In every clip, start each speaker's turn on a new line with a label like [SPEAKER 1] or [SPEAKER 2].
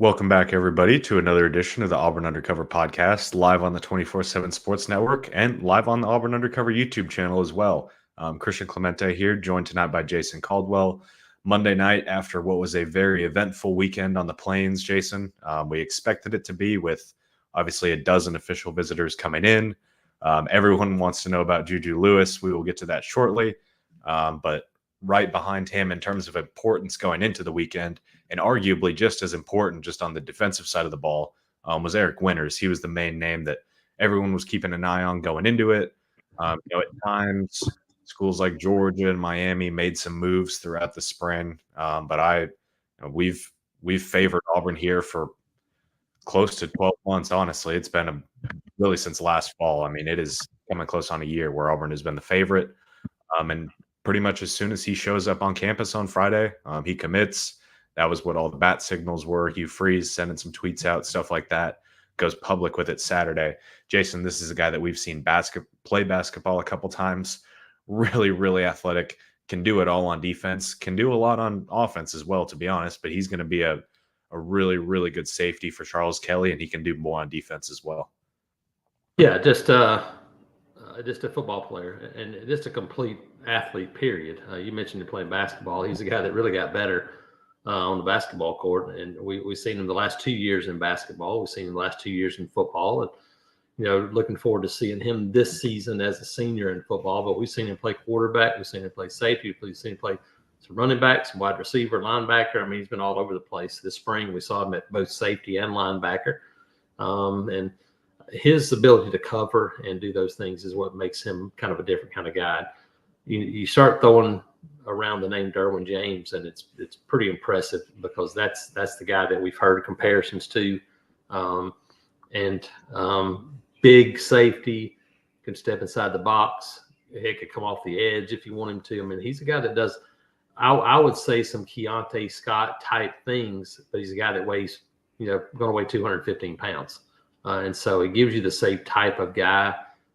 [SPEAKER 1] Welcome back, everybody, to another edition of the Auburn Undercover podcast, live on the 24/7 Sports Network and live on the Auburn Undercover YouTube channel as well. Christian Clemente here, joined tonight by Jason Caldwell. Monday night, after what was a very eventful weekend on the Plains, Jason, we expected it to be, with obviously a dozen official visitors coming in. Everyone wants to know about Juju Lewis. We will get to that shortly. But right behind him in terms of importance going into the weekend, and arguably just as important just on the defensive side of the ball, was Eric Winters. He was the main name that everyone was keeping an eye on going into it. At times, schools like Georgia and Miami made some moves throughout the spring, but we've favored Auburn here for close to 12 months. Honestly, it's been really since last fall. I mean, it is coming close on a year where Auburn has been the favorite. And pretty much as soon as he shows up on campus on Friday, he commits. That was what all the bat signals were. Hugh Freeze sending some tweets out, stuff like that. Goes public with it Saturday. Jason, this is a guy that we've seen play basketball a couple times. Really, really athletic. Can do it all on defense. Can do a lot on offense as well, to be honest. But he's going to be a really, really good safety for Charles Kelly, and he can do more on defense as well.
[SPEAKER 2] Yeah, just a football player and just a complete athlete, period. You mentioned him playing basketball. He's a guy that really got better on the basketball court. And we've seen him the last 2 years in basketball. We've seen him the last 2 years in football. And, looking forward to seeing him this season as a senior in football. But we've seen him play quarterback. We've seen him play safety. We've seen him play some running back, some wide receiver, linebacker. I mean, he's been all over the place. This spring, we saw him at both safety and linebacker. And his ability to cover and do those things is what makes him kind of a different kind of guy. You start throwing around the name Derwin James, and it's pretty impressive because that's the guy that we've heard comparisons to. Big safety, can step inside the box. He could come off the edge if you want him to. I mean, he's a guy that does, I would say, some Keontae Scott type things, but he's a guy that weighs, going to weigh 215 pounds. And so it gives you the safe type of guy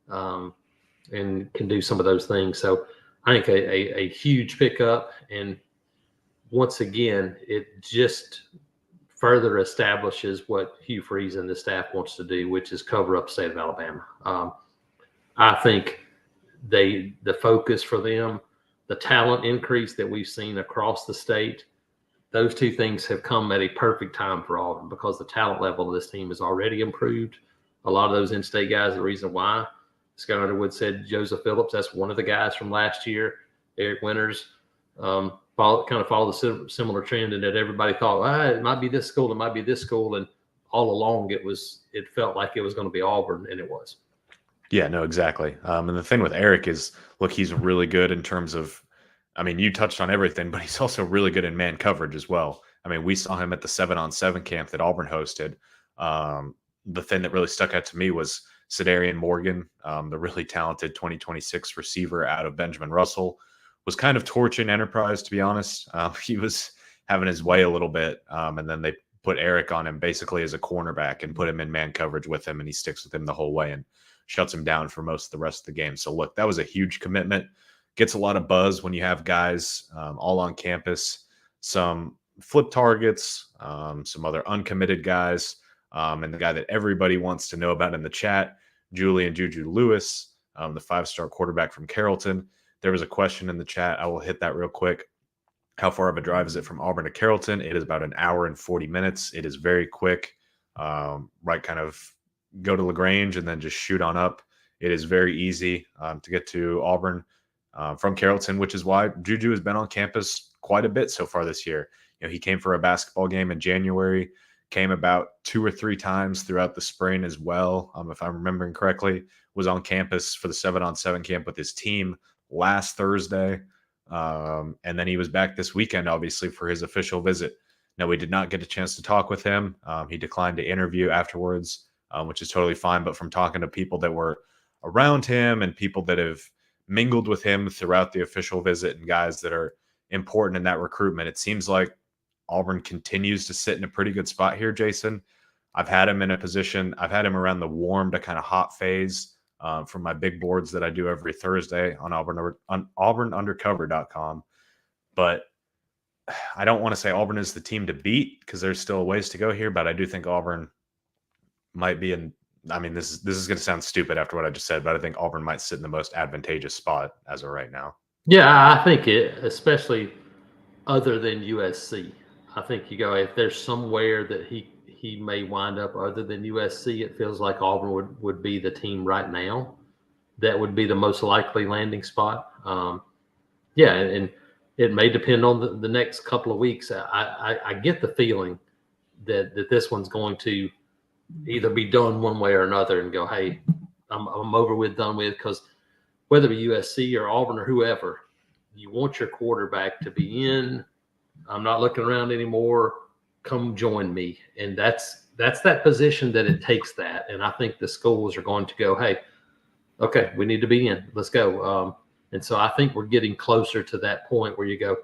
[SPEAKER 2] and can do some of those things. So I think a huge pickup. And once again, it just further establishes what Hugh Freeze and the staff wants to do, which is cover up the state of Alabama. I think the focus for them, the talent increase that we've seen across the state, those two things have come at a perfect time for Auburn because the talent level of this team has already improved. A lot of those in-state guys, the reason why, Scott Underwood said Joseph Phillips, that's one of the guys from last year. Eric Winters followed the similar trend, and that everybody thought, it might be this school, it might be this school, and all along it felt like it was going to be Auburn, and it was.
[SPEAKER 1] Yeah, no, exactly. And the thing with Eric is, look, he's really good in terms of, I mean, you touched on everything, but he's also really good in man coverage as well. I mean, we saw him at the 7-on-7 camp that Auburn hosted. The thing that really stuck out to me was Cedarian Morgan, the really talented 2026 receiver out of Benjamin Russell, was kind of torching Enterprise, to be honest. He was having his way a little bit, and then they put Eric on him basically as a cornerback and put him in man coverage with him, and he sticks with him the whole way and shuts him down for most of the rest of the game. So, look, that was a huge commitment. Gets a lot of buzz when you have guys all on campus, some flip targets, some other uncommitted guys, and the guy that everybody wants to know about in the chat, Julian Juju Lewis, the 5-star quarterback from Carrollton. There was a question in the chat. I will hit that real quick. How far of a drive is it from Auburn to Carrollton? It is about an hour and 40 minutes. It is very quick. Right, kind of go to LaGrange and then just shoot on up. It is very easy to get to Auburn from Carrollton, which is why Juju has been on campus quite a bit so far this year. He came for a basketball game in January, came about 2 or 3 times throughout the spring as well. If I'm remembering correctly, was on campus for the 7-on-7 camp with his team last Thursday. And then he was back this weekend, obviously, for his official visit. Now, we did not get a chance to talk with him. He declined to interview afterwards, which is totally fine. But from talking to people that were around him and people that have mingled with him throughout the official visit and guys that are important in that recruitment, it seems like Auburn continues to sit in a pretty good spot here, Jason. I've had him in a position. I've had him around the warm to kind of hot phase from my big boards that I do every Thursday on auburnundercover.com. But I don't want to say Auburn is the team to beat because there's still a ways to go here, but I do think Auburn might be in. I mean, this is going to sound stupid after what I just said, but I think Auburn might sit in the most advantageous spot as of right now.
[SPEAKER 2] Yeah, I think it, especially other than USC. I think you go if there's somewhere that he may wind up other than USC. It feels like Auburn would be the team right now that would be the most likely landing spot. Yeah, and it may depend on the next couple of weeks. I get the feeling that this one's going to either be done one way or another and go, hey, I'm over with, done with, because whether it be USC or Auburn or whoever, you want your quarterback to be in. I'm not looking around anymore. Come join me. And that's that position that it takes that. And I think the schools are going to go, hey, okay, we need to be in. Let's go. And so I think we're getting closer to that point where you go,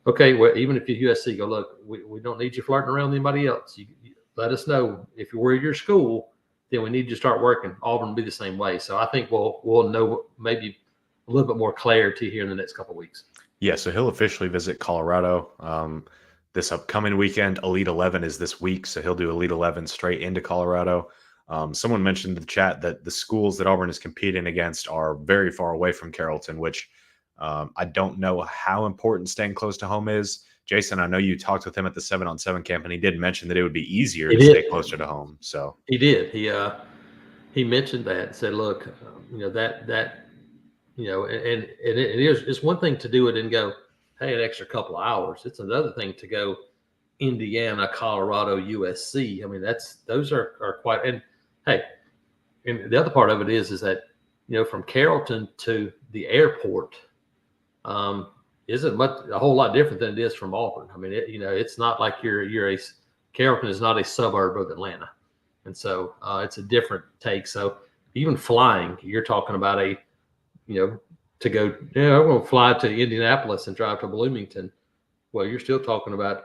[SPEAKER 2] okay, well, even if you're USC, go, look, we don't need you flirting around with anybody else. You let us know if we're your school, then we need you to start working. Auburn will be the same way. So I think we'll know maybe a little bit more clarity here in the next couple of weeks.
[SPEAKER 1] Yeah, so he'll officially visit Colorado this upcoming weekend. Elite 11 is this week, so he'll do Elite 11 straight into Colorado. Someone mentioned in the chat that the schools that Auburn is competing against are very far away from Carrollton, which I don't know how important staying close to home is. Jason, I know you talked with him at the 7-on-7 camp, and he did mention that it would be easier to stay closer to home. So
[SPEAKER 2] he did. He mentioned that and said, look, that and it's one thing to do it and go, hey, an extra couple of hours. It's another thing to go Indiana, Colorado, USC. I mean, those are quite. And hey, and the other part of it is that from Carrollton to the airport isn't a whole lot different than it is from Auburn. I mean, it's not like Carrollton is not a suburb of Atlanta, and so it's a different take. So even flying, you're talking about to go, I'm going to fly to Indianapolis and drive to Bloomington. Well, you're still talking about,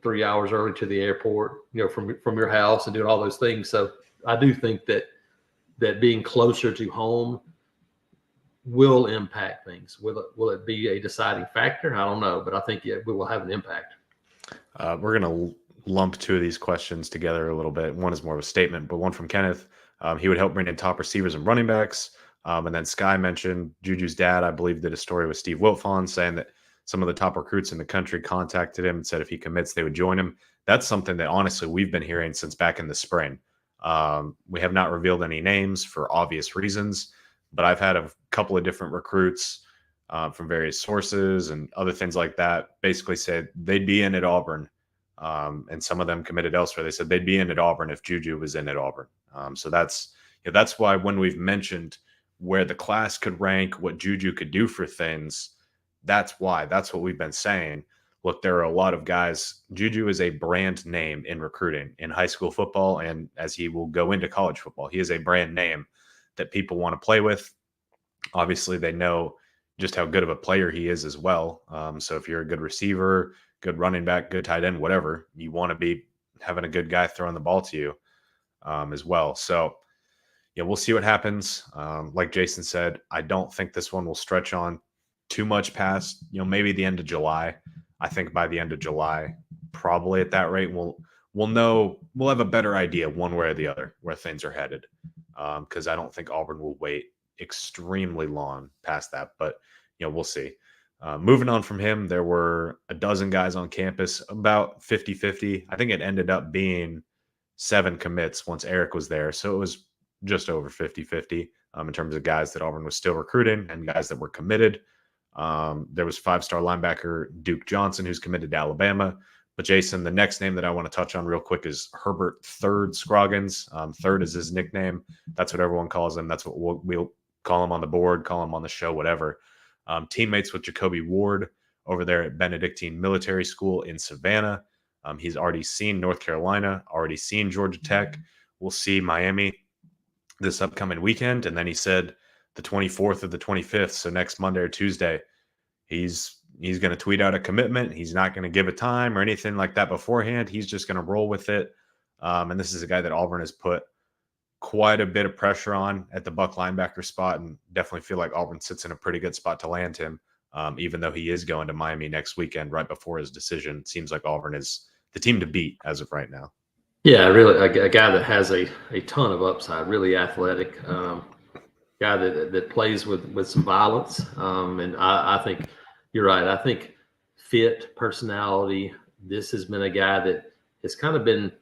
[SPEAKER 2] 3 hours early to the airport, from your house and doing all those things. So I do think that being closer to home will impact things. Will it be a deciding factor? I don't know, but I think it will have an impact.
[SPEAKER 1] We're going to lump two of these questions together a little bit. One is more of a statement, but one from Kenneth. He would help bring in top receivers and running backs. And then Sky mentioned Juju's dad, I believe, did a story with Steve Wiltfong saying that some of the top recruits in the country contacted him and said if he commits, they would join him. That's something that, honestly, we've been hearing since back in the spring. We have not revealed any names for obvious reasons, but I've had a couple of different recruits from various sources and other things like that basically said they'd be in at Auburn. And some of them committed elsewhere. They said they'd be in at Auburn if Juju was in at Auburn. So that's why when we've mentioned where the class could rank, what Juju could do for things, that's what we've been saying. Look, there are a lot of guys. Juju is a brand name in recruiting in high school football, and as he will go into college football, he is a brand name that people want to play with. Obviously, they know just how good of a player he is as well. So if you're a good receiver, good running back, good tight end, whatever, you want to be having a good guy throwing the ball to you as well. So we'll see what happens. Like Jason said, I don't think this one will stretch on too much past, maybe the end of July. I think by the end of July, probably at that rate, we'll know, we'll have a better idea one way or the other where things are headed. Because I don't think Auburn will wait extremely long past that, but we'll see. Moving on from him, there were a dozen guys on campus, about 50-50. I think it ended up being 7 commits once Eric was there. So it was just over 50-50 in terms of guys that Auburn was still recruiting and guys that were committed. There was 5-star linebacker Duke Johnson, who's committed to Alabama. But Jason, the next name that I want to touch on real quick is Herbert Third Scroggins. Third is his nickname. That's what everyone calls him. That's what we'll call him on the board, call him on the show, whatever. Teammates with Jacoby Ward over there at Benedictine Military School in Savannah. He's already seen North Carolina, already seen Georgia Tech. We'll see Miami this upcoming weekend. And then he said the 24th or the 25th, so next Monday or Tuesday, he's going to tweet out a commitment. He's not going to give a time or anything like that beforehand. He's just going to roll with it. And this is a guy that Auburn has put quite a bit of pressure on at the Buck linebacker spot, and definitely feel like Auburn sits in a pretty good spot to land him. Even though he is going to Miami next weekend right before his decision. It seems like Auburn is the team to beat as of right now.
[SPEAKER 2] Yeah, really, a guy that has a ton of upside, really athletic, guy that plays with some violence. And I think you're right. I think fit, personality. This has been a guy that has kind of been,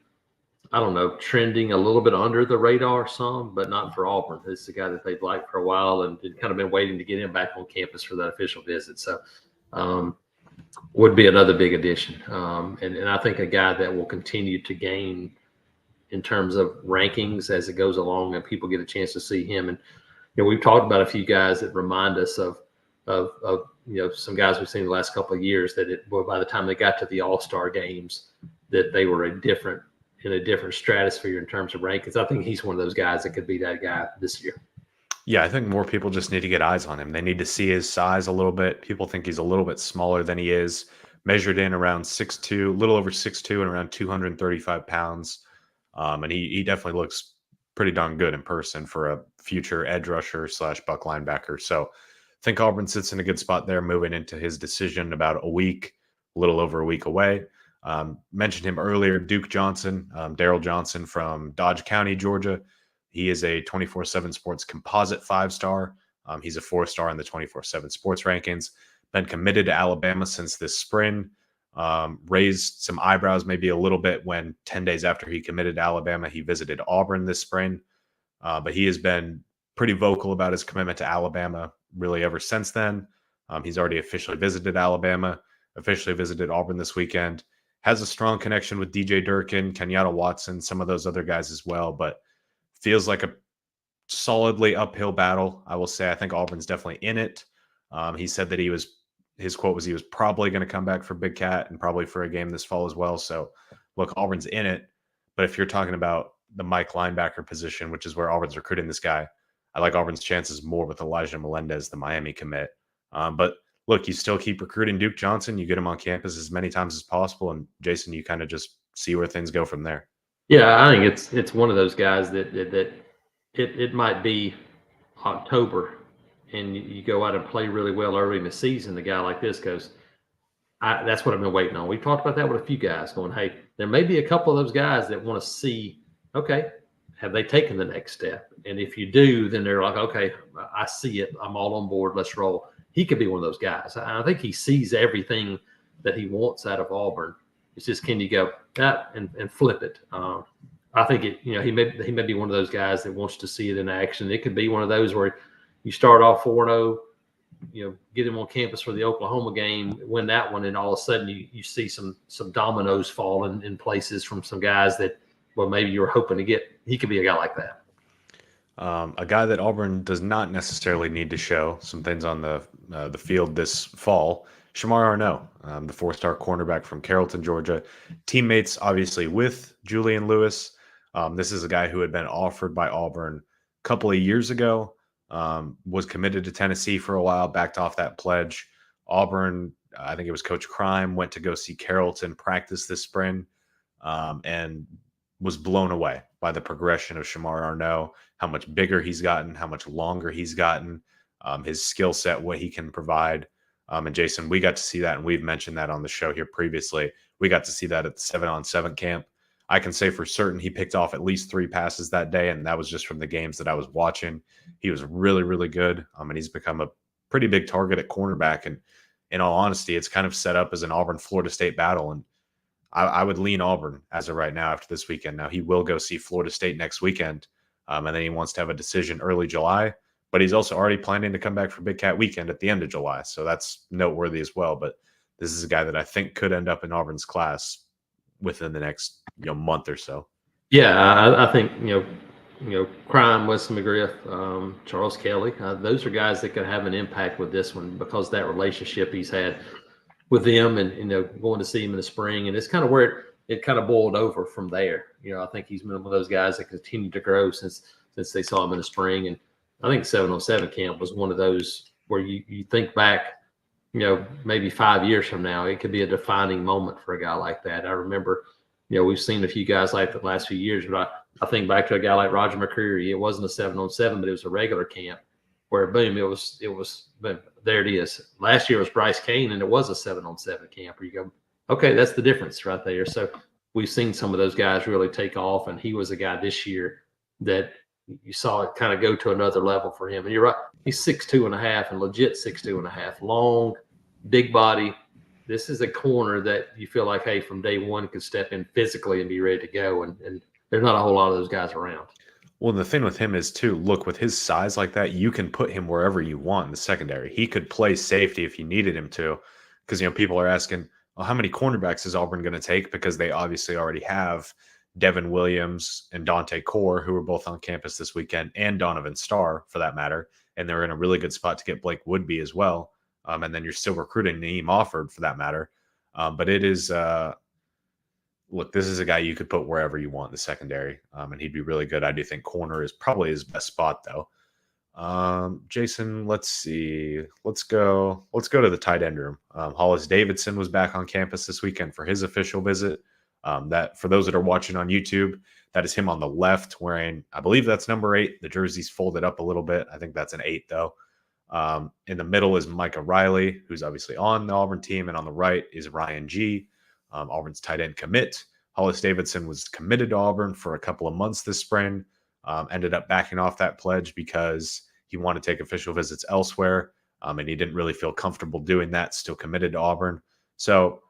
[SPEAKER 2] I don't know, trending a little bit under the radar some, but not for Auburn. This is a guy that they've liked for a while and kind of been waiting to get him back on campus for that official visit. So, would be another big addition. And I think a guy that will continue to gain in terms of rankings as it goes along and people get a chance to see him. And, we've talked about a few guys that remind us of some guys we've seen the last couple of years that by the time they got to the All-Star games, that they were in a different stratosphere in terms of rankings. I think he's one of those guys that could be that guy this year.
[SPEAKER 1] Yeah, I think more people just need to get eyes on him. They need to see his size a little bit. People think he's a little bit smaller than he is, measured in around 6'2", a little over 6'2", and around 235 pounds. And he definitely looks pretty darn good in person for a future edge rusher / buck linebacker. So I think Auburn sits in a good spot there moving into his decision about a little over a week away. Mentioned him earlier, Duke Johnson, Daryl Johnson from Dodge County, Georgia. He is a 24/7 Sports composite 5-star. He's a 4-star in the 24/7 Sports rankings. Been committed to Alabama since this spring. Raised some eyebrows maybe a little bit when 10 days after he committed to Alabama, he visited Auburn this spring. But he has been pretty vocal about his commitment to Alabama really ever since then. He's already officially visited Alabama, officially visited Auburn this weekend. Has a strong connection with DJ Durkin, Kenyatta Watson, some of those other guys as well, but feels like a solidly uphill battle. I will say I think Auburn's definitely in it. He said that his quote was he was probably going to come back for Big Cat and probably for a game this fall as well. So look, Auburn's in it. But if you're talking about the Mike linebacker position, which is where Auburn's recruiting this guy, I like Auburn's chances more with Elijah Melendez, the Miami commit. But look, you still keep recruiting Duke Johnson. You get him on campus as many times as possible. And Jason, you kind of just see where things go from there.
[SPEAKER 2] Yeah, I think it's one of those guys that it might be October and you go out and play really well early in the season. The guy like this goes, that's what I've been waiting on. We've talked about that with a few guys going, hey, there may be a couple of those guys that want to see, okay, have they taken the next step? And if you do, then they're like, okay, I see it. I'm all on board. Let's roll. He could be one of those guys. I think he sees everything that he wants out of Auburn. It's just, can you go that and flip it? I think he may be one of those guys that wants to see it in action. It could be one of those where you start off 4-0, get him on campus for the Oklahoma game, win that one, and all of a sudden you see some dominoes falling in places from some guys that, well, maybe you were hoping to get. He could be a guy like that.
[SPEAKER 1] A guy that Auburn does not necessarily need to show some things on the field this fall. Shamar Arnaud, the 4-star cornerback from Carrollton, Georgia. Teammates, obviously, with Julian Lewis. This is a guy who had been offered by Auburn a couple of years ago, was committed to Tennessee for a while, backed off that pledge. Auburn, I think it was Coach Crime, went to go see Carrollton practice this spring and was blown away by the progression of Shamar Arnaud, how much bigger he's gotten, how much longer he's gotten, his skill set, what he can provide. And Jason, we got to see that, and we've mentioned that on the show here previously. We got to see that at the 7-on-7 camp. I can say for certain he picked off at least 3 passes that day, and that was just from the games that I was watching. He was really, really good, and he's become a pretty big target at cornerback. And in all honesty, it's kind of set up as an Auburn-Florida State battle, and I would lean Auburn as of right now after this weekend. Now, he will go see Florida State next weekend, and then he wants to have a decision early July. But he's also already planning to come back for Big Cat Weekend at the end of July. So that's noteworthy as well. But this is a guy that I think could end up in Auburn's class within the next month or so.
[SPEAKER 2] Yeah, I think, Crime, Wesley McGriff, Charles Kelly, those are guys that could have an impact with this one because that relationship he's had with them and, going to see him in the spring. And it's kind of where it kind of boiled over from there. I think he's been one of those guys that continue to grow since they saw him in the spring. And I think 7-on-7 camp was one of those where you think back, maybe 5 years from now, it could be a defining moment for a guy like that. I remember, we've seen a few guys like the last few years, but I think back to a guy like Roger McCreary. It wasn't a 7-on-7, but it was a regular camp where, boom, it was there it is. Last year was Bryce Kane, and it was a 7-on-7 camp where you go, okay, that's the difference right there. So we've seen some of those guys really take off, and he was a guy this year that you saw it kind of go to another level for him. And you're right, he's 6'2.5" and legit 6'2.5", long, big body. This is a corner that you feel like, hey, from day one could step in physically and be ready to go. And there's not a whole lot of those guys around.
[SPEAKER 1] Well, the thing with him is too, look, with his size like that, you can put him wherever you want in the secondary. He could play safety if you needed him to, because people are asking, well, how many cornerbacks is Auburn going to take? Because they obviously already have Devin Williams and Dante Core, who are both on campus this weekend, and Donovan Starr for that matter, and they're in a really good spot to get Blake Woodby as well. And then you're still recruiting Naeem Offord for that matter. But it is. Look, this is a guy you could put wherever you want in the secondary, and he'd be really good. I do think corner is probably his best spot, though. Jason, let's see. Let's go to the tight end room. Hollis Davidson was back on campus this weekend for his official visit. That for those that are watching on YouTube, that is him on the left wearing, I believe that's number 8. The jersey's folded up a little bit. I think that's an 8, though. In the middle is Micah Riley, who's obviously on the Auburn team, and on the right is Ryan G., Auburn's tight end commit. Hollis Davidson was committed to Auburn for a couple of months this spring, ended up backing off that pledge because he wanted to take official visits elsewhere, and he didn't really feel comfortable doing that, still committed to Auburn. So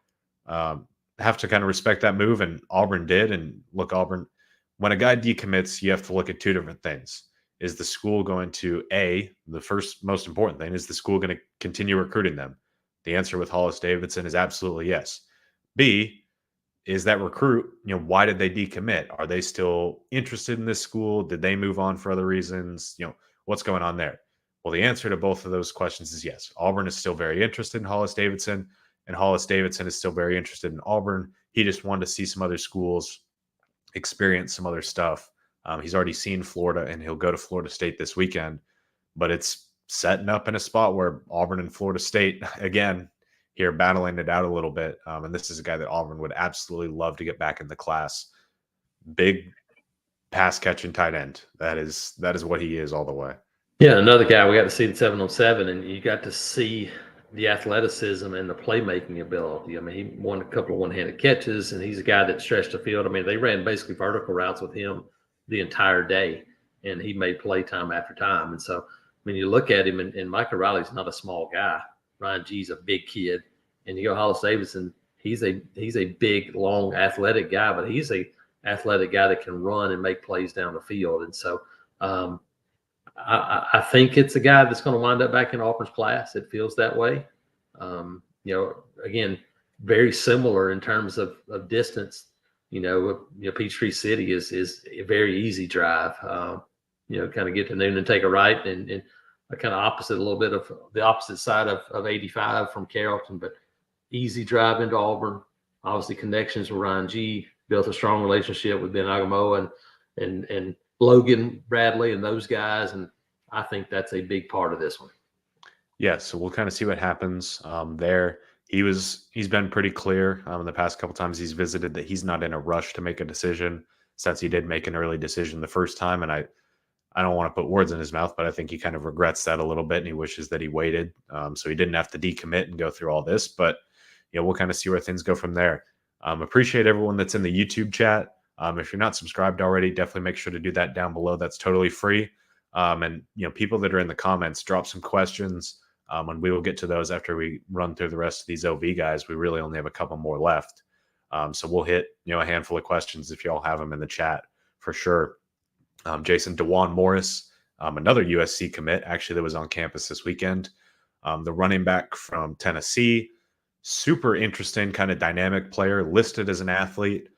[SPEAKER 1] have to kind of respect that move, and Auburn did. And look, Auburn, when a guy decommits, you have to look at two different things. Is the school going to, the first most important thing, is the school going to continue recruiting them? The answer with Hollis Davidson is absolutely yes. B, is that recruit, why did they decommit? Are they still interested in this school? Did they move on for other reasons? What's going on there? Well, the answer to both of those questions is yes. Auburn is still very interested in Hollis Davidson, and Hollis Davidson is still very interested in Auburn. He just wanted to see some other schools, experience some other stuff. He's already seen Florida, and he'll go to Florida State this weekend, but it's setting up in a spot where Auburn and Florida State, again, here battling it out a little bit. And this is a guy that Auburn would absolutely love to get back in the class. Big pass catching tight end. That is what he is all the way.
[SPEAKER 2] Yeah, another guy we got to see the 7-on-7, and you got to see the athleticism and the playmaking ability. I mean, he won a couple of one-handed catches, and he's a guy that stretched the field. I mean, they ran basically vertical routes with him the entire day, and he made play time after time. And so, when you look at him, and Micah Riley's not a small guy. Ryan G's a big kid, and you go Hollis Davidson. He's a big, long, athletic guy, but he's a athletic guy that can run and make plays down the field. And so, I think it's a guy that's going to wind up back in Auburn's class. It feels that way. Again, very similar in terms of distance. Peachtree City is a very easy drive. Kind of get to noon and take a right, and kind of opposite, a little bit of the opposite side of 85 from Carrollton, but easy drive into Auburn. Obviously, connections with Ryan G. Built a strong relationship with Ben Agamo and Logan Bradley and those guys, and I think that's a big part of this one.
[SPEAKER 1] Yeah, so we'll kind of see what happens there. He's been pretty clear in the past couple times he's visited that he's not in a rush to make a decision, since he did make an early decision the first time, and I don't want to put words in his mouth, but I think he kind of regrets that a little bit, and he wishes that he waited so he didn't have to decommit and go through all this. But we'll kind of see where things go from there. Appreciate everyone that's in the YouTube chat. If you're not subscribed already, definitely make sure to do that down below. That's totally free. And people that are in the comments, drop some questions, and we will get to those after we run through the rest of these OV guys. We really only have a couple more left, so we'll hit a handful of questions if y'all have them in the chat for sure. Jason, DeJuan Morris, another USC commit, actually, that was on campus this weekend. The running back from Tennessee, super interesting, kind of dynamic player, listed as an athlete,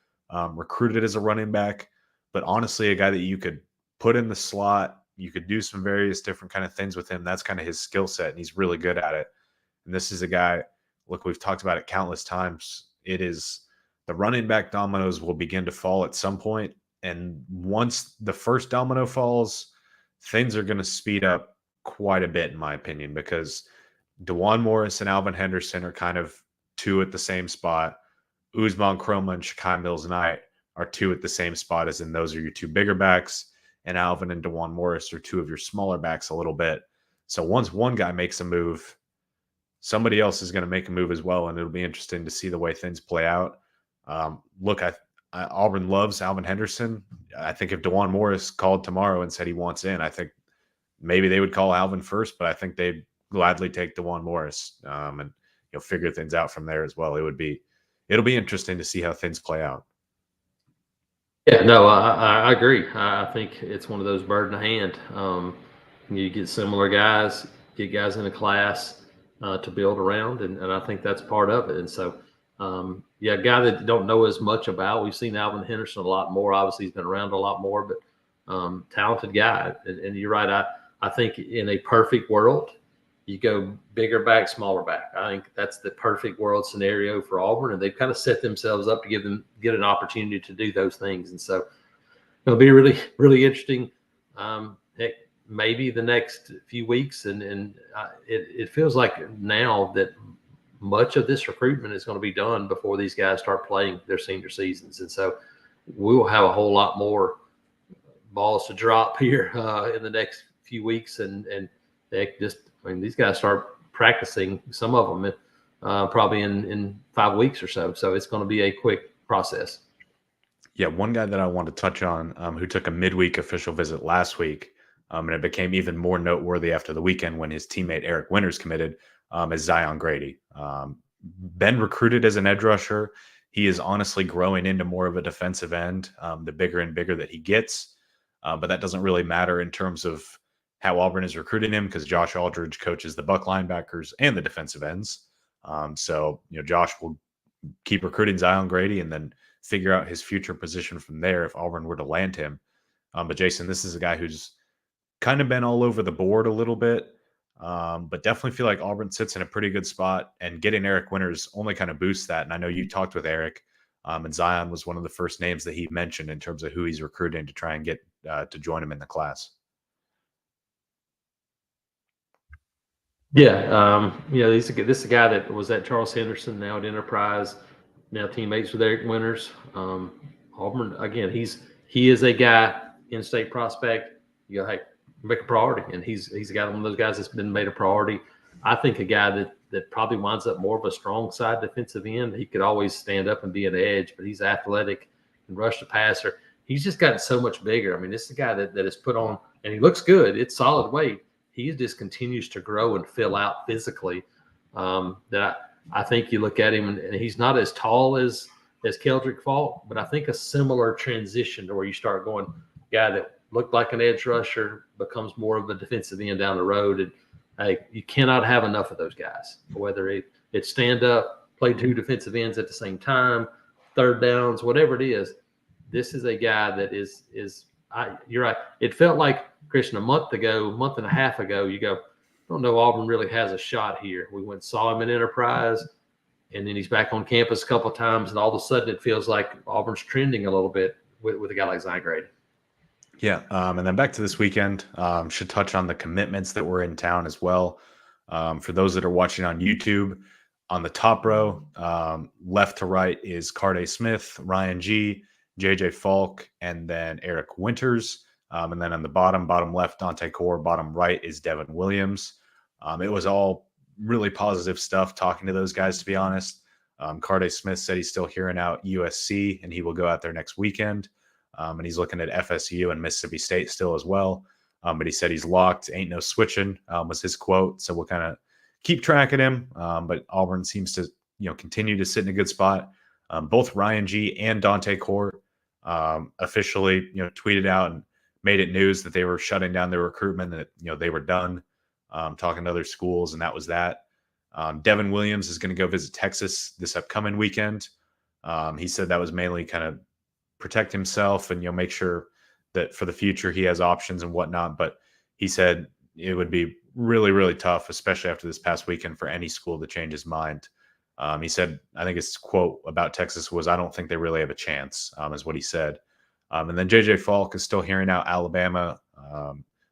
[SPEAKER 1] recruited as a running back, but honestly, a guy that you could put in the slot. You could do some various different kind of things with him. That's kind of his skill set, and he's really good at it. And this is a guy, look, we've talked about it countless times. It is the running back dominoes will begin to fall at some point. And once the first domino falls, things are going to speed up quite a bit, in my opinion, because DeJuan Morris and Alvin Henderson are kind of two at the same spot. Uzman Chroma and Shakai Mills-Knight are two at the same spot, as in those are your two bigger backs. And Alvin and DeJuan Morris are two of your smaller backs a little bit. So once one guy makes a move, somebody else is going to make a move as well, and it'll be interesting to see the way things play out. Look, Auburn loves Alvin Henderson. I think if DeJuan Morris called tomorrow and said he wants in, I think maybe they would call Alvin first, but I think they'd gladly take DeJuan Morris, and figure things out from there as well. It'll be interesting to see how things play out.
[SPEAKER 2] Yeah, no, I agree. I think it's one of those bird in the hand. You get similar guys, get guys in a class to build around, and I think that's part of it. And so, a guy that don't know as much about, we've seen Alvin Henderson a lot more. Obviously, he's been around a lot more, but talented guy. And you're right. I think in a perfect world, you go bigger back, smaller back. I think that's the perfect world scenario for Auburn, and they've kind of set themselves up to get an opportunity to do those things. And so it'll be really, really interesting. Heck, maybe the next few weeks, and it feels like now that much of this recruitment is going to be done before these guys start playing their senior seasons, and so we will have a whole lot more balls to drop here in the next few weeks, and they just. I mean, these guys start practicing, some of them probably in 5 weeks or so. So it's going to be a quick process.
[SPEAKER 1] Yeah, one guy that I want to touch on who took a midweek official visit last week, and it became even more noteworthy after the weekend when his teammate Eric Winters committed, is Zion Grady. Been recruited as an edge rusher. He is honestly growing into more of a defensive end the bigger and bigger that he gets. But that doesn't really matter in terms of how Auburn is recruiting him, because Josh Aldridge coaches the buck linebackers and the defensive ends. So Josh will keep recruiting Zion Grady and then figure out his future position from there if Auburn were to land him. But Jason, this is a guy who's kind of been all over the board a little bit, but definitely feel like Auburn sits in a pretty good spot, and getting Eric Winters only kind of boosts that. And I know you talked with Eric, and Zion was one of the first names that he mentioned in terms of who he's recruiting to try and get to join him in the class.
[SPEAKER 2] Yeah, this is a guy that was at Charles Henderson, now at Enterprise, now teammates with Eric Winters. Auburn, again, he is a guy, in-state prospect. You go, hey, make a priority, and he's a guy, one of those guys that's been made a priority. I think a guy that probably winds up more of a strong side defensive end. He could always stand up and be an edge, but he's athletic and rush the passer. He's just gotten so much bigger. I mean, this is a guy that is put on, and he looks good. It's solid weight. He just continues to grow and fill out physically. That I think you look at him, and he's not as tall as Keldrick Falk, but I think a similar transition to where you start going, guy that looked like an edge rusher becomes more of a defensive end down the road. And hey, you cannot have enough of those guys, whether it's stand up, play 2 defensive ends at the same time, third downs, whatever it is. This is a guy that is you're right. It felt like, Christian, a month and a half ago, you go, I don't know, Auburn really has a shot here. We went and saw him in Enterprise, and then he's back on campus a couple of times, and all of a sudden it feels like Auburn's trending a little bit with a guy like Zion Grady.
[SPEAKER 1] Yeah, and then back to this weekend, should touch on the commitments that were in town as well. For those that are watching on YouTube, on the top row, left to right is Carday Smith, Ryan G., JJ Falk, and then Eric Winters. And then on the bottom left, Dante Core, bottom right is Devin Williams. It was all really positive stuff talking to those guys, to be honest. Carday Smith said he's still hearing out USC, and he will go out there next weekend. And he's looking at FSU and Mississippi State still as well. But he said he's locked, ain't no switching, was his quote. So we'll kind of keep track of him. But Auburn seems to continue to sit in a good spot. Both Ryan G. and Dante Core officially tweeted out and made it news that they were shutting down their recruitment, that they were done talking to other schools, and that was that. Devin Williams is going to go visit Texas this upcoming weekend. He said that was mainly kind of protect himself and make sure that for the future he has options and whatnot. But he said it would be really, really tough, especially after this past weekend, for any school to change his mind. He said, I think his quote about Texas was, "I don't think they really have a chance," is what he said. And then JJ Falk is still hearing out Alabama,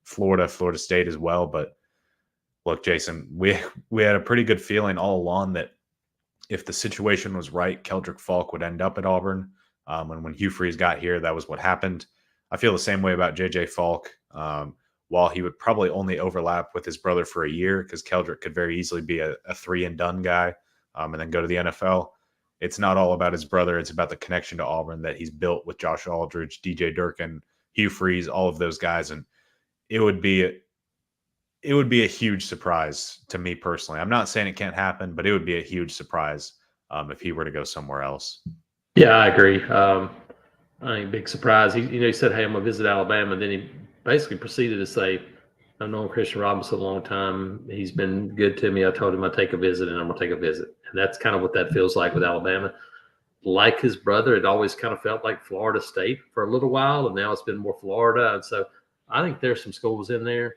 [SPEAKER 1] Florida State as well. But look, Jason, we had a pretty good feeling all along that if the situation was right, Keldrick Falk would end up at Auburn. And when Hugh Freeze got here, that was what happened. I feel the same way about JJ Falk. while he would probably only overlap with his brother for a year, because Keldrick could very easily be a 3-and-done guy and then go to the NFL. It's not all about his brother. It's about the connection to Auburn that he's built with Josh Aldridge, DJ Durkin, Hugh Freeze, all of those guys. And it would be a huge surprise to me personally. I'm not saying it can't happen, but it would be a huge surprise if he were to go somewhere else.
[SPEAKER 2] Yeah, I agree. I think big surprise. He said, "Hey, I'm gonna visit Alabama." And then he basically proceeded to say, "I've known Christian Robinson a long time. He's been good to me. I told him I'd take a visit, and I'm gonna take a visit." And that's kind of what that feels like with Alabama. Like his brother, it always kind of felt like Florida State for a little while, and now it's been more Florida. And so I think there's some schools in there.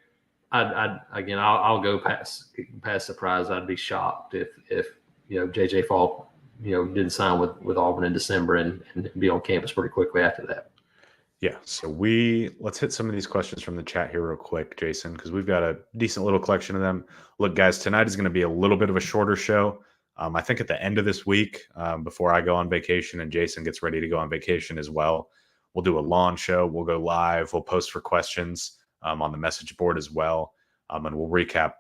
[SPEAKER 2] I'll go past surprise. I'd be shocked if JJ Falk didn't sign with Auburn in December and be on campus pretty quickly after that.
[SPEAKER 1] Yeah, so let's hit some of these questions from the chat here real quick, Jason, because we've got a decent little collection of them. Look, guys, tonight is going to be a little bit of a shorter show. I think at the end of this week, before I go on vacation and Jason gets ready to go on vacation as well, we'll do a lawn show. We'll go live. We'll post for questions on the message board as well, and we'll recap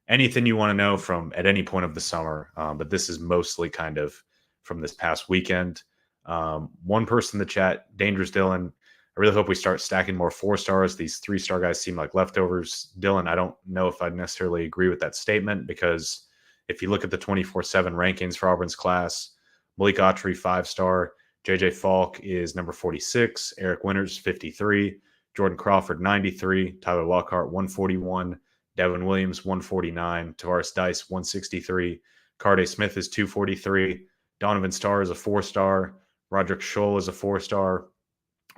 [SPEAKER 1] anything you want to know from at any point of the summer. But this is mostly kind of from this past weekend. One person in the chat, Dangerous Dylan, I really hope we start stacking more 4-stars. These 3-star guys seem like leftovers. Dylan, I don't know if I necessarily agree with that statement, because if you look at the 24/7 rankings for Auburn's class, Malik Autry, 5-star. JJ Falk is number 46. Eric Winters, 53. Jordan Crawford, 93. Tyler Lockhart, 141. Devin Williams, 149. Tavares Dice, 163. Carday Smith is 243. Donovan Starr is a 4-star. Roderick Scholl is a 4-star.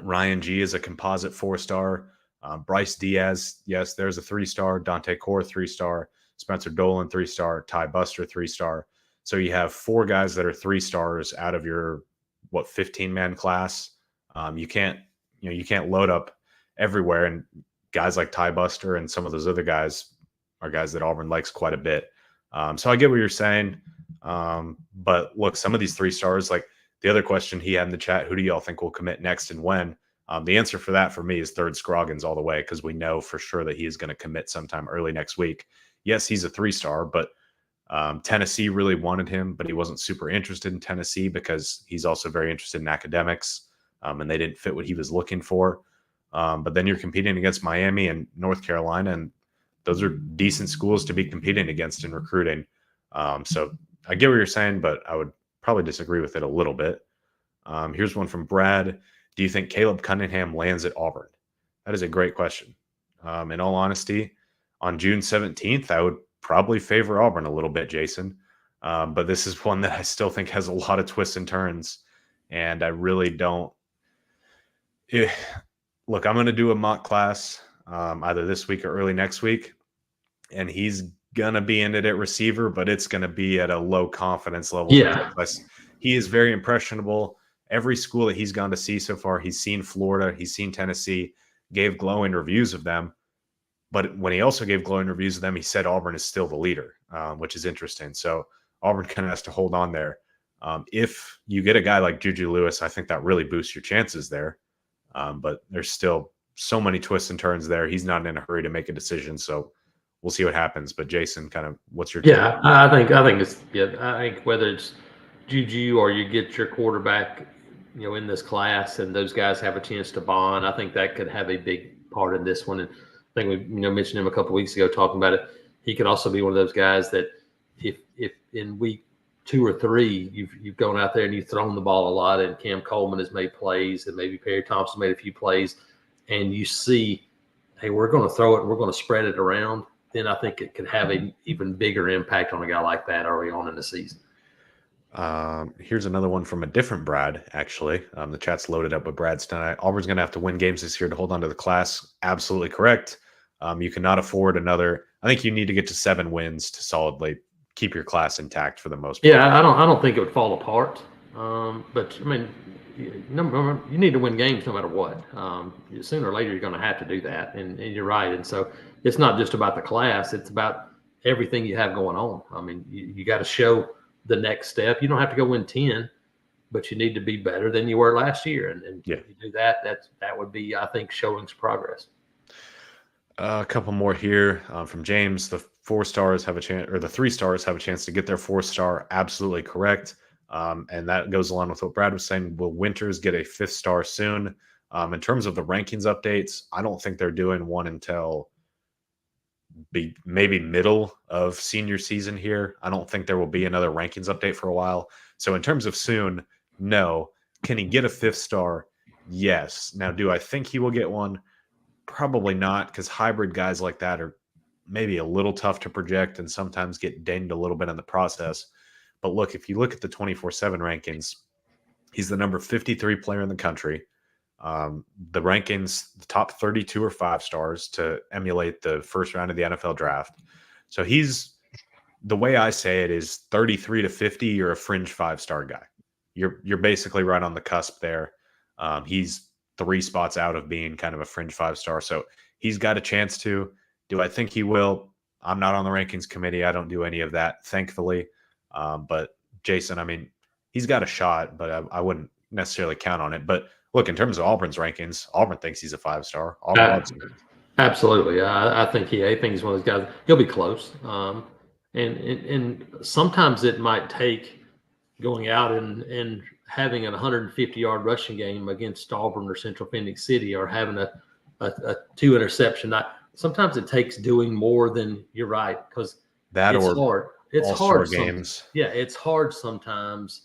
[SPEAKER 1] Ryan G is a composite 4-star. Bryce Diaz, yes, there's a 3-star. Dante Core, 3-star. Spencer Dolan, 3-star. Ty Buster, 3-star. So you have 4 guys that are 3-stars out of your 15-man class. You can't load up everywhere, and guys like Ty Buster and some of those other guys are guys that Auburn likes quite a bit. So I get what you're saying. But look, some of these 3-stars, like the other question he had in the chat, who do y'all think will commit next and when? The answer for that for me is third Scroggins all the way, because we know for sure that he is going to commit sometime early next week. Yes, he's a 3-star, but Tennessee really wanted him, but he wasn't super interested in Tennessee because he's also very interested in academics, and they didn't fit what he was looking for. But then you're competing against Miami and North Carolina, and those are decent schools to be competing against in recruiting. So I get what you're saying, but I would probably disagree with it a little bit. Here's one from Brad. Do you think Caleb Cunningham lands at Auburn? That is a great question. In all honesty, on June 17th, I would probably favor Auburn a little bit, Jason. But this is one that I still think has a lot of twists and turns, and I really don't. Look, I'm going to do a mock class either this week or early next week, and he's going to be in it at receiver, but it's going to be at a low confidence level.
[SPEAKER 2] Yeah.
[SPEAKER 1] He is very impressionable. Every school that he's gone to see so far, he's seen Florida, he's seen Tennessee, gave glowing reviews of them. But when he also gave glowing reviews of them, he said Auburn is still the leader, which is interesting. So Auburn kind of has to hold on there. If you get a guy like Juju Lewis, I think that really boosts your chances there. But there's still so many twists and turns there. He's not in a hurry to make a decision. So we'll see what happens. But Jason, kind of what's your take?
[SPEAKER 2] Yeah, I think it's I think whether it's Juju or you get your quarterback, in this class, and those guys have a chance to bond, I think that could have a big part in this one. And I think we mentioned him a couple of weeks ago talking about it. He could also be one of those guys that if in week 2 or 3 you've gone out there and you've thrown the ball a lot, and Cam Coleman has made plays, and maybe Perry Thompson made a few plays, and you see, hey, we're going to throw it and we're going to spread it around, then I think it could have an even bigger impact on a guy like that early on in the season.
[SPEAKER 1] Here's another one from a different Brad, actually. The chat's loaded up with Brad's tonight. Auburn's going to have to win games this year to hold on to the class. Absolutely correct. You cannot afford another. I think you need to get to 7 wins to solidly keep your class intact for the most part.
[SPEAKER 2] Yeah, I don't think it would fall apart. But I mean, you need to win games no matter what. Sooner or later, you're going to have to do that, and you're right. And so it's not just about the class; it's about everything you have going on. I mean, you got to show the next step. You don't have to go win 10, but you need to be better than you were last year. And
[SPEAKER 1] yeah.
[SPEAKER 2] If you do that, that would be, I think, showing some progress.
[SPEAKER 1] A couple more here from James. The 4 stars have a chance, or the 3 stars have a chance to get their 4 star. Absolutely correct. And that goes along with what Brad was saying. Will Winters get a 5th star soon? In terms of the rankings updates, I don't think they're doing one until maybe middle of senior season here. I don't think there will be another rankings update for a while. So in terms of soon, no. Can he get a 5th star? Yes. Now, do I think he will get one? Probably not, because hybrid guys like that are maybe a little tough to project and sometimes get dinged a little bit in the process. But look, if you look at the 24/7 rankings, he's the number 53 player in the country. The rankings, the top 32 are 5 stars to emulate the first round of the NFL draft. So he's, the way I say it is 33 to 50, you're a fringe 5 star guy. You're basically right on the cusp there. He's 3 spots out of being kind of a fringe 5 star. So he's got a chance to. Do I think he will? I'm not on the rankings committee. I don't do any of that, thankfully. But Jason, I mean, he's got a shot, but I wouldn't necessarily count on it. But look, in terms of Auburn's rankings, Auburn thinks he's a 5 star. Auburn loves him.
[SPEAKER 2] Absolutely. I think I think he's one of those guys. He'll be close. And sometimes it might take going out and having a 150-yard rushing game against Auburn or Central Phoenix City, or having a 2 interception. Sometimes it takes doing more than, you're right, because
[SPEAKER 1] That
[SPEAKER 2] it's
[SPEAKER 1] or
[SPEAKER 2] hard. It's
[SPEAKER 1] all-star
[SPEAKER 2] hard.
[SPEAKER 1] games.
[SPEAKER 2] Yeah, it's hard sometimes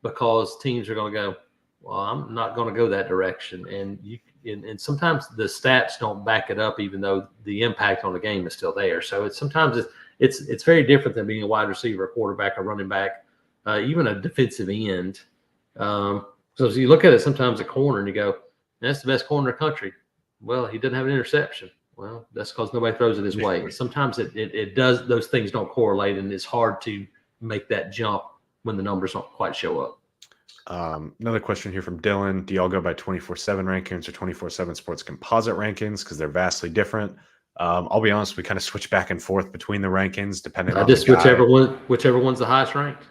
[SPEAKER 2] because teams are going to go, well, I'm not going to go that direction, and sometimes the stats don't back it up, even though the impact on the game is still there. So it's very different than being a wide receiver, a quarterback, a running back, even a defensive end. So if you look at it, sometimes a corner, and you go, that's the best corner in the country. Well, he didn't have an interception. Well, that's because nobody throws it his way. Sometimes it does. Those things don't correlate, and it's hard to make that jump when the numbers don't quite show up.
[SPEAKER 1] Another question here from Dylan. Do y'all go by 24/7 rankings or 24/7 sports composite rankings? Because they're vastly different. I'll be honest, we kind of switch back and forth between the rankings depending on
[SPEAKER 2] Just
[SPEAKER 1] the guy.
[SPEAKER 2] whichever one's the highest ranked.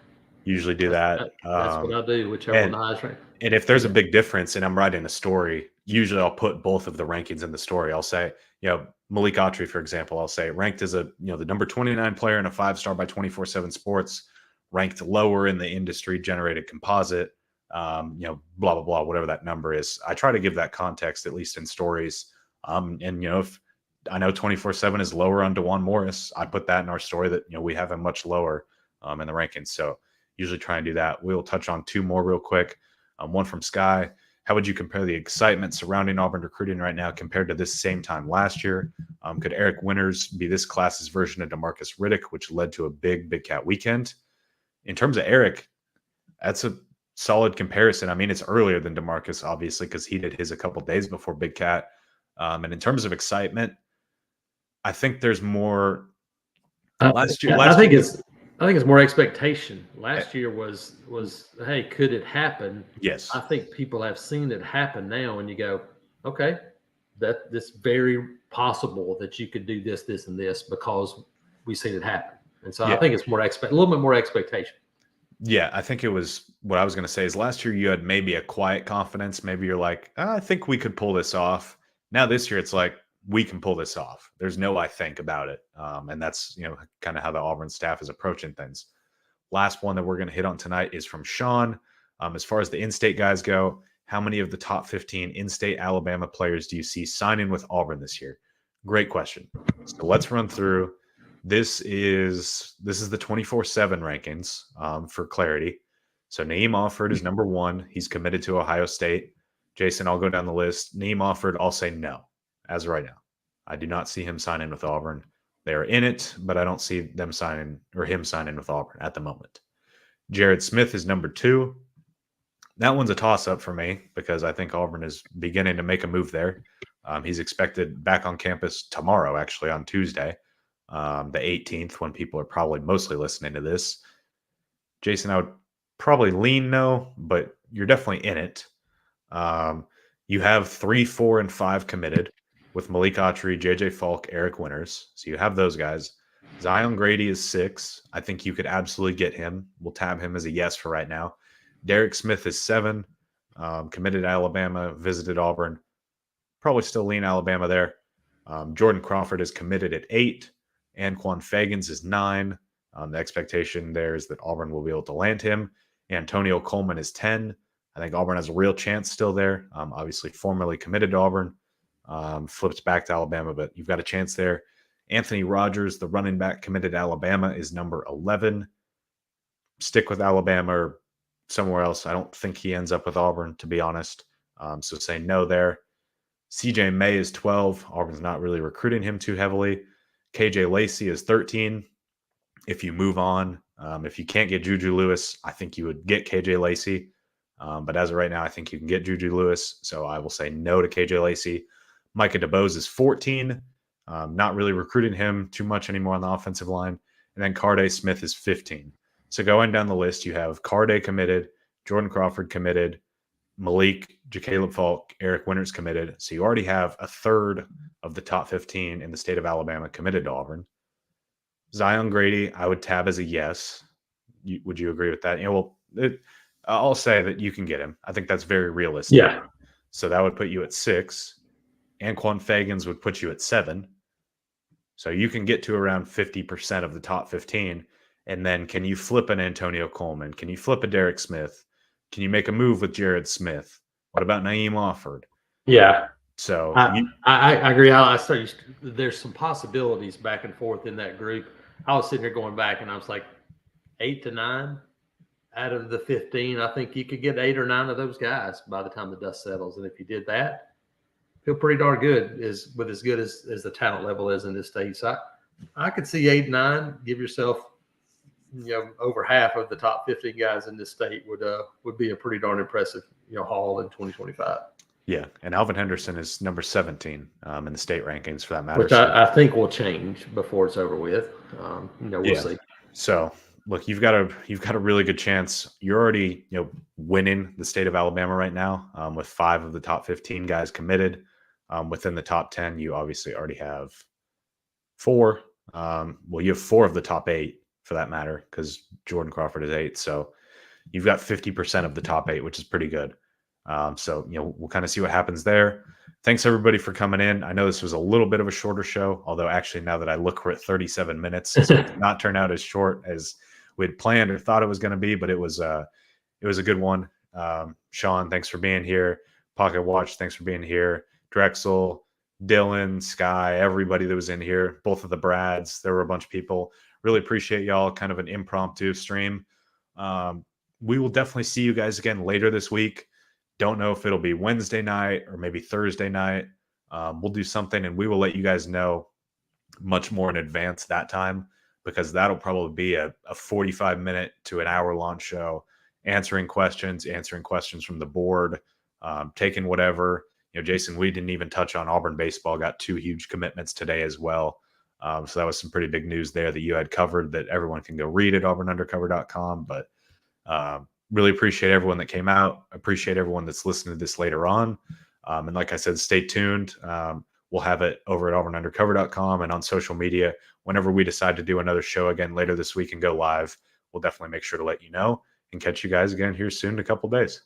[SPEAKER 1] Usually do that.
[SPEAKER 2] That's what I do. Whichever one the highest ranked.
[SPEAKER 1] And if there's a big difference and I'm writing a story, usually I'll put both of the rankings in the story. I'll say, Malik Autry, for example, I'll say ranked as the number 29 player and a 5-star by 24/7 sports, ranked lower in the industry generated composite, blah, blah, blah, whatever that number is. I try to give that context, at least in stories. If I know 24/7 is lower on DeJuan Morris, I put that in our story that, we have him much lower in the rankings. So usually try and do that. We'll touch on 2 more real quick. One from Sky. How would you compare the excitement surrounding Auburn recruiting right now compared to this same time last year? Could Eric Winters be this class's version of DeMarcus Riddick, which led to a big Cat weekend? In terms of Eric, that's a solid comparison. I mean, it's earlier than DeMarcus, obviously, because he did his a couple days before Big Cat. And in terms of excitement, I think there's more. Last year,
[SPEAKER 2] I think it's more expectation. Last year was hey, could it happen?
[SPEAKER 1] Yes.
[SPEAKER 2] I think people have seen it happen now, and you go, okay, that this very possible that you could do this, this, and this because we've seen it happen. And so I think it's more a little bit more expectation.
[SPEAKER 1] Yeah, I think it was what I was going to say is last year you had maybe a quiet confidence. Maybe you're like, I think we could pull this off. Now this year it's like, we can pull this off. There's no I think about it. And that's, kind of how the Auburn staff is approaching things. Last one that we're going to hit on tonight is from Sean. As far as the in-state guys go, how many of the top 15 in-state Alabama players do you see signing with Auburn this year? Great question. So let's run through. This is the 24/7 rankings for clarity. So Naeem Offord is number 1. He's committed to Ohio State. Jason, I'll go down the list. Naeem Offord, I'll say no. As of right now, I do not see him signing with Auburn. They are in it, but I don't see them signing or him signing with Auburn at the moment. Jared Smith is number 2. That one's a toss-up for me because I think Auburn is beginning to make a move there. He's expected back on campus tomorrow, actually on Tuesday, the 18th, when people are probably mostly listening to this. Jason, I would probably lean no, but you're definitely in it. You have 3, 4, and 5 committed with Malik Autry, JJ Falk, Eric Winters. So you have those guys. Zion Grady is 6. I think you could absolutely get him. We'll tab him as a yes for right now. Derek Smith is 7. Committed to Alabama, visited Auburn. Probably still lean Alabama there. Jordan Crawford is committed at 8. Anquan Fagans is 9. The expectation there is that Auburn will be able to land him. Antonio Coleman is 10. I think Auburn has a real chance still there. Obviously, formerly committed to Auburn, flipped back to Alabama, but you've got a chance there. Anthony Rogers, the running back committed to Alabama, is number 11. Stick with Alabama or somewhere else. I don't think he ends up with Auburn, to be honest. So say no there. CJ May is 12. Auburn's not really recruiting him too heavily. KJ Lacey is 13. If you move on, if you can't get Juju Lewis, I think you would get KJ Lacey. But as of right now, I think you can get Juju Lewis. So I will say no to KJ Lacey. Micah DeBose is 14. Not really recruiting him too much anymore on the offensive line. And then Carday Smith is 15. So going down the list, you have Carday committed, Jordan Crawford committed, Malik, Jacaleb Falk, Eric Winters committed. So you already have a third of the top 15 in the state of Alabama committed to Auburn. Zion Grady, I would tab as a yes. Would you agree with that? I'll say that you can get him. I think that's very realistic.
[SPEAKER 2] Yeah.
[SPEAKER 1] So that would put you at 6. Anquan Fagans would put you at 7. So you can get to around 50% of the top 15. And then can you flip an Antonio Coleman? Can you flip a Derek Smith? Can you make a move with Jared Smith? What about Naeem Offord?
[SPEAKER 2] Yeah.
[SPEAKER 1] So
[SPEAKER 2] I agree. There's some possibilities back and forth in that group. I was sitting here going back and I was like 8 to 9 out of the 15. I think you could get 8 or 9 of those guys by the time the dust settles. And if you did that, feel pretty darn good as good as the talent level is in this state. So I could see 8, 9. Give yourself, over half of the top 15 guys in this state would be a pretty darn impressive, haul in 2025.
[SPEAKER 1] Yeah, and Alvin Henderson is number 17 in the state rankings for that matter.
[SPEAKER 2] Which I think will change before it's over with. We'll see.
[SPEAKER 1] So look, you've got a really good chance. You're already winning the state of Alabama right now with 5 of the top 15 guys committed. Within the top 10, you obviously already have 4. You have 4 of the top 8 for that matter because Jordan Crawford is 8. So you've got 50% of the top 8, which is pretty good. So we'll kind of see what happens there. Thanks everybody for coming in. I know this was a little bit of a shorter show, although actually now that I look, we're at 37 minutes. So it did not turn out as short as we'd planned or thought it was going to be, but it was a good one. Sean, thanks for being here. Pocket Watch, thanks for being here. Drexel, Dylan, Sky, everybody that was in here, both of the Brads, there were a bunch of people. Really appreciate y'all. Kind of an impromptu stream. We will definitely see you guys again later this week. Don't know if it'll be Wednesday night or maybe Thursday night. We'll do something and we will let you guys know much more in advance that time because that'll probably be a 45-minute to an hour-long show, answering questions from the board, taking whatever. Jason, we didn't even touch on Auburn baseball, got 2 huge commitments today as well. So that was some pretty big news there that you had covered that everyone can go read at auburnundercover.com. But really appreciate everyone that came out. Appreciate everyone that's listening to this later on. And like I said, stay tuned. We'll have it over at auburnundercover.com and on social media. Whenever we decide to do another show again later this week and go live, we'll definitely make sure to let you know and catch you guys again here soon in a couple days.